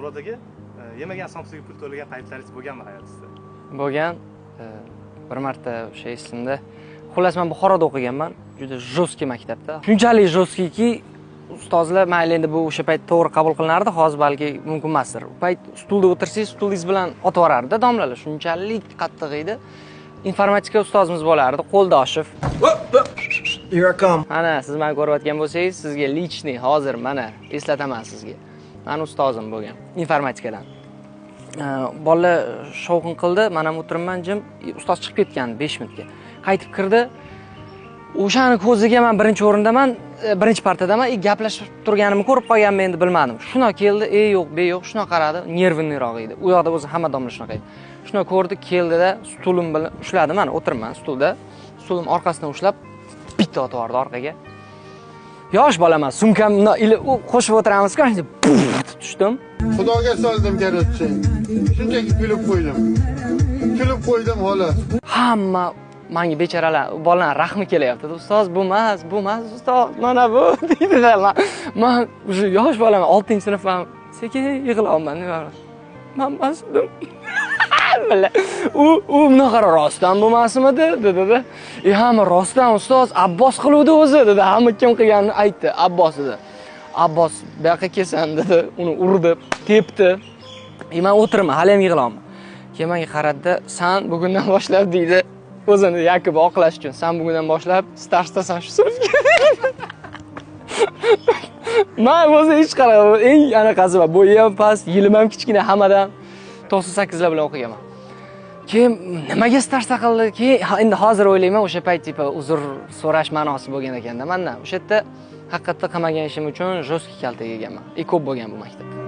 Murod aka, yemagan somsaga pul to'lagan paytlaringiz bo'lganmi hayotingizda? Bo'lgan. Bir marta o'sha esimda. Xullas men Buxoroda o'qiganman. Juda jostki maktabda. Shunchalik jostkiki, ustozlar mayli endi bu o'sha payt to'g'ri qabul qilinardi, hozir balki mumkin emasdir. U payt stulda o'tirsangiz, stulingiz bilan otib yuborardi domlalar. Shunchalik qattiq edi. Informatika ustozimiz bo'lardi, Qo'ldoshev. Here I come. Mana siz meni ko'rayotgan bo'lsangiz, sizga lichniy hozir mana eslataman sizga. Meni ustozim bo'lgan informatikadan. Bolalar shovqin qildi, men ham o'tiribman jim, ustoz chiqib ketgan 5 minutga. Qaytib kirdi. O'shani ko'ziga men birinchi o'rindaman, birinchi partadaman, gaplashib turganimni ko'rib qolganman, endi bilmadim. Shuna keldi, yo'q, yo'q, shuna qaradi, nerviniroq edi. U yoqda o'zi hamma domla shunaqa edi. Shuna ko'rdi, keldida stulim bilan ushladi, men o'tiribman stulda. Stulim orqasidan ushlab bitta otib yubordi orqaga. Yosh bolaman, sumkamni qo'shib o'tiramiz-ku, tushdim. Xudoga soldim karatchi. Shunchaki kulib qo'ydim. Kulib qo'ydim xolos. Hamma menga bechoralar, bolalar rahmi kelyapti. Ustoz, bu emas, ustoz, mana bu deydilar. Men o'sha yosh bolaman, 6-sinfman. Sekin yig'layapman. Men mas'ulim. U bunaqa rostdan bo'lmasmidi dedi. Hamma rostdan ustoz Abbos qiluvdi o'zi dedi. Hamma kim qilganini aytdi. Abbos dedi. Abbos bu yoqqa kelsan dedi. Uni urdi, tepdi. Men o'tirman, hali ham yig'layapman. Keyin menga qaradi, "Sen bugundan boshlab" deydi. O'zini yakib oqlash uchun, "Sen bugundan boshlab starsdasan shu sinfga." Men o'zi hech qanaqa eng anaqasi bor. Bo'yi ham past, yilim ham kichkina hammadan 98lar bilan o'qiganman. Keyin nimaga starsa qildi? Keyin endi hozir o'ylayman, o'sha payt tipa uzr so'rash ma'nosi bo'lgan ekanda. Mendan o'sha yerda haqiqatda qilmagan ishim uchun jostki kaltak yeganman. Ko'p bo'lgan bu maktabda.